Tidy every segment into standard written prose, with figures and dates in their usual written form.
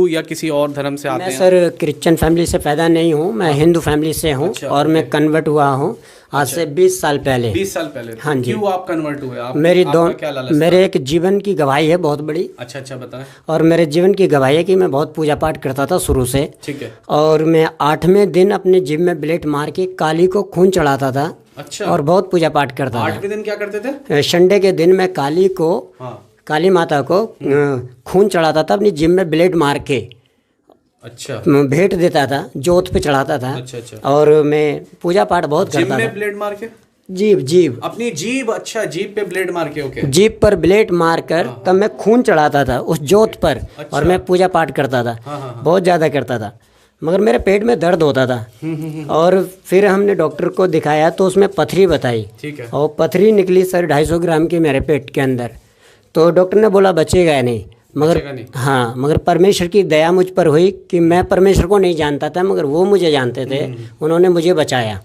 या किसी और धर्म से आते मैं हैं? सर क्रिश्चियन फैमिली से पैदा नहीं हूँ, मैं हिंदू फैमिली से हूँ। अच्छा, और मैं कन्वर्ट हुआ हूँ आज से 20 साल पहले। 20 साल पहले? हाँ जी। क्यों आप कन्वर्ट हुए? आप मेरी क्या लालच था? मेरे एक जीवन की गवाही है बहुत बड़ी। अच्छा बताएं। और मेरे जीवन की गवाही है कि मैं बहुत पूजा पाठ करता था शुरू से। ठीक है। और मैं 8वें दिन अपने जिम में ब्लेड मार के काली को खून चढ़ाता था। अच्छा। और बहुत पूजा पाठ करता था। 8वें दिन क्या करते थे? संडे के दिन मैं काली को, काली माता को खून चढ़ाता था अपनी जिम में ब्लेड मार के। अच्छा। भेंट देता था, जोत पे चढ़ाता था। अच्छा। और मैं पूजा पाठ बहुत करता था। जिम में ब्लेड मार के? जीभ अपनी जीभ। अच्छा, जीभ पे ब्लेड मार के। ओके। जीभ पर ब्लेड मार कर तब मैं खून चढ़ाता था उस जोत पर। अच्छा। और मैं पूजा पाठ करता था। बहुत ज़्यादा करता था, मगर मेरे पेट में दर्द होता था। और फिर हमने डॉक्टर को दिखाया तो उसमें पथरी बताई। ठीक है। और पथरी निकली सर 250 ग्राम की मेरे पेट के अंदर। तो डॉक्टर ने बोला बचेगा नहीं, मगर हाँ, मगर परमेश्वर की दया मुझ पर हुई कि मैं परमेश्वर को नहीं जानता था, मगर वो मुझे जानते थे। उन्होंने मुझे बचाया।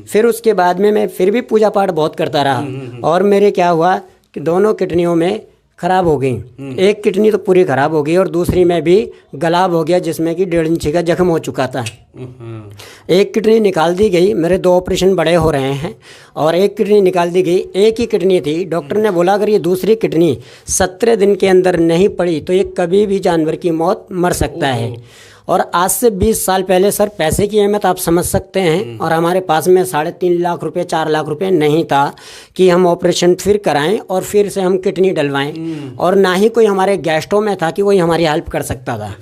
फिर उसके बाद में मैं फिर भी पूजा पाठ बहुत करता रहा। और मेरे क्या हुआ कि दोनों किडनियों में खराब हो गई। एक किडनी तो पूरी खराब हो गई और दूसरी में भी गलाब हो गया, जिसमें कि 1.5 इंच का जख्म हो चुका था। एक किडनी निकाल दी गई। मेरे 2 ऑपरेशन बड़े हो रहे हैं और एक किडनी निकाल दी गई। एक ही किडनी थी। डॉक्टर ने बोला अगर ये दूसरी किडनी 17 दिन के अंदर नहीं पड़ी तो ये कभी भी जानवर की मौत मर सकता है। और आज से 20 साल पहले सर पैसे की अहमियत आप समझ सकते हैं। और हमारे पास में 3.5 लाख रुपए 4 लाख रुपए नहीं था कि हम ऑपरेशन फिर कराएं और फिर से हम किडनी डलवाएं। और ना ही कोई हमारे गेस्टों में था कि कोई हमारी हेल्प कर सकता था।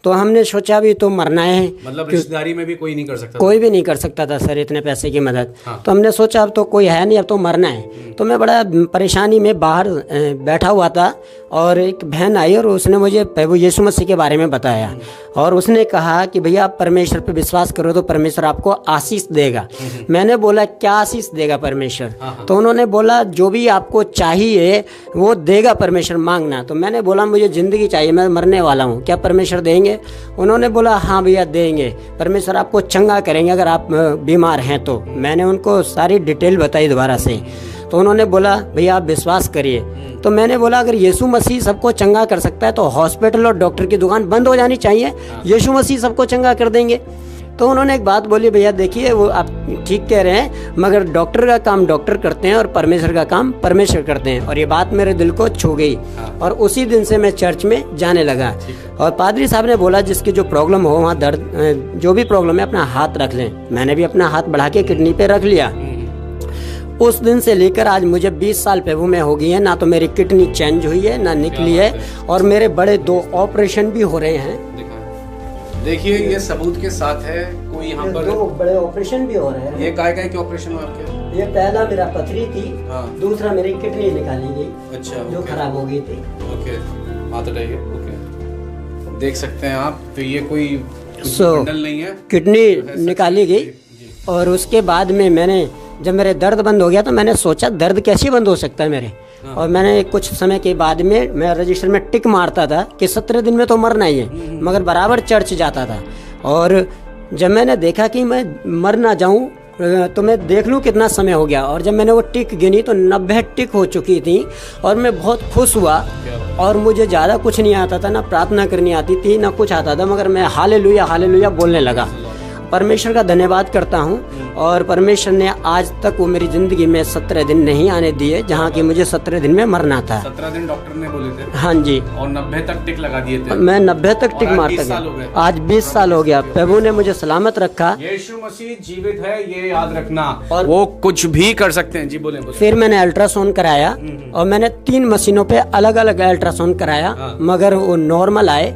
तो हमने सोचा भी तो मरना है, मतलब रिश्तेदारी में भी कोई नहीं कर सकता? कोई भी नहीं कर सकता था सर इतने पैसे की मदद। तो हमने सोचा अब तो कोई है नहीं, अब तो मरना है। तो मैं बड़ा परेशानी में बाहर बैठा हुआ था और एक बहन आई और उसने मुझे प्रभु यीशु मसीह के बारे में बताया। और उसने कहा कि भैया आप परमेश्वर पे विश्वास करो तो परमेश्वर आपको आशीष देगा। मैंने बोला क्या आशीष देगा परमेश्वर? तो उन्होंने बोला जो भी आपको चाहिए वो देगा परमेश्वर, मांगना। तो मैंने बोला मुझे ज़िंदगी चाहिए, मैं मरने वाला हूँ, क्या परमेश्वर देंगे? उन्होंने बोला हाँ भैया देंगे, परमेश्वर आपको चंगा करेंगे अगर आप बीमार हैं तो। मैंने उनको सारी डिटेल बताई दोबारा से। तो उन्होंने बोला भैया आप विश्वास करिए। तो मैंने बोला अगर यीशु मसीह सबको चंगा कर सकता है तो हॉस्पिटल और डॉक्टर की दुकान बंद हो जानी चाहिए, यीशु मसीह सबको चंगा कर देंगे। तो उन्होंने एक बात बोली भैया देखिए वो आप ठीक कह रहे हैं, मगर डॉक्टर का काम डॉक्टर करते हैं और परमेश्वर का काम परमेश्वर करते हैं। और ये बात मेरे दिल को छू गई। और उसी दिन से मैं चर्च में जाने लगा। और पादरी साहब ने बोला जिसकी जो प्रॉब्लम हो वहाँ दर्द जो भी प्रॉब्लम है अपना हाथ रख लें। मैंने भी अपना हाथ बढ़ा के किडनी पे रख लिया। उस दिन से लेकर आज मुझे 20 साल प्रभु में हो गई है। ना तो मेरी किडनी चेंज हुई है ना निकली है। और मेरे बड़े 2 ऑपरेशन भी हो रहे हैं। देखिए ये सबूत के साथ है। कोई यहाँ पर 2 बड़े ऑपरेशन भी हो रहे हैं। ये काय के ऑपरेशन हुए आपके? ये पहला मेरा पथरी थी। दूसरा मेरी किडनी निकाली गई। अच्छा। जो खराब हो गई थी। ओके, हाथ हटाइए। ओके, देख सकते हैं आप। तो ये कोई बंडल नहीं है, किडनी निकाली गई। और उसके बाद में मैंने जब मेरे दर्द बंद हो गया तो मैंने सोचा दर्द कैसे बंद हो सकता है मेरे। और मैंने कुछ समय के बाद में मैं रजिस्टर में टिक मारता था कि 17 दिन में तो मरना ही है, मगर बराबर चर्च जाता था। और जब मैंने देखा कि मैं मर ना जाऊं तो मैं देख लूं कितना समय हो गया। और जब मैंने वो टिक गिनी तो 90 टिक हो चुकी थी। और मैं बहुत खुश हुआ। और मुझे ज़्यादा कुछ नहीं आता था, ना प्रार्थना करनी आती थी ना कुछ आता था, मगर मैं हालेलुया हालेलुया बोलने लगा। परमेश्वर का धन्यवाद करता हूँ। और परमेश्वर ने आज तक वो मेरी ज़िंदगी में 17 दिन नहीं आने दिए जहाँ कि मुझे 17 दिन में मरना था। 17 दिन डॉक्टर ने बोले थे? हाँ जी। और 90 तक टिक लगा दिए थे? मैं 90 तक टिक मारता गया। आज 20 साल हो गया। प्रभु ने मुझे सलामत रखा। यीशु मसीह जीवित है, ये याद रखना। और वो कुछ भी कर सकते हैं। जी बोले। फिर मैंने अल्ट्रासाउंड कराया और मैंने 3 मशीनों पे अलग अलग अल्ट्रासाउंड कराया, मगर वो नॉर्मल आए।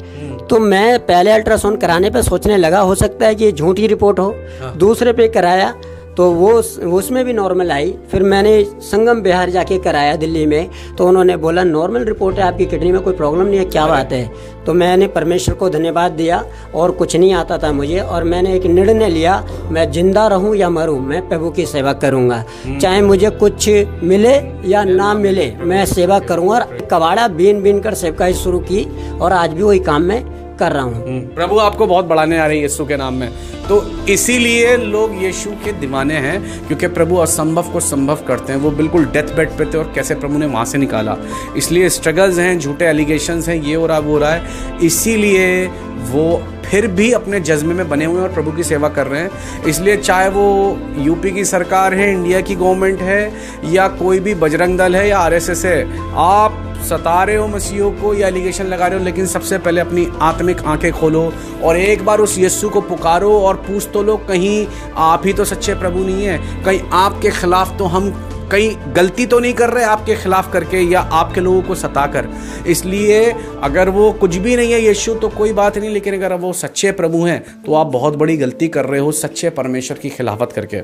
तो मैं पहले अल्ट्रासाउंड कराने पे सोचने लगा हो सकता है कि ये झूठी रिपोर्ट हो। दूसरे पे कराया तो वो उसमें भी नॉर्मल आई। फिर मैंने संगम बिहार जाके कराया दिल्ली में, तो उन्होंने बोला नॉर्मल रिपोर्ट है, आपकी किडनी में कोई प्रॉब्लम नहीं है। क्या बात है? तो मैंने परमेश्वर को धन्यवाद दिया और कुछ नहीं आता था मुझे। और मैंने एक निर्णय लिया, मैं जिंदा रहूं या मरूं, मैं प्रभु की सेवा करूंगा। चाहे मुझे कुछ मिले या ना मिले, मैं सेवा करूंगा। और कबाड़ा बीन बीन कर सेवकाई शुरू की और आज भी वही काम में कर रहा हूँ। प्रभु आपको बहुत बढ़ाने आ रहे हैं यीशु के नाम में। तो इसीलिए लोग यीशु के दीवाने हैं, क्योंकि प्रभु असंभव को संभव करते हैं। वो बिल्कुल डेथ बेड पे थे और कैसे प्रभु ने वहाँ से निकाला। इसलिए स्ट्रगल्स हैं, झूठे एलिगेशंस हैं, ये हो रहा वो रहा है, इसीलिए वो फिर भी अपने जज्बे में बने हुए हैं और प्रभु की सेवा कर रहे हैं। इसलिए चाहे वो यूपी की सरकार है, इंडिया की गवर्नमेंट है, या कोई भी बजरंग दल है या आरएसएस है, आप सता रहे हो मसीहों को या एलिगेशन लगा रहे हो, लेकिन सबसे पहले अपनी आत्मिक आंखें खोलो और एक बार उस यीशु को पुकारो और पूछ तो लो, कहीं आप ही तो सच्चे प्रभु नहीं है, कहीं आपके खिलाफ तो हम कहीं गलती तो नहीं कर रहे आपके खिलाफ करके या आपके लोगों को सताकर। इसलिए अगर वो कुछ भी नहीं है यीशु तो कोई बात नहीं, लेकिन अगर वो सच्चे प्रभु हैं तो आप बहुत बड़ी गलती कर रहे हो सच्चे परमेश्वर की खिलाफत करके।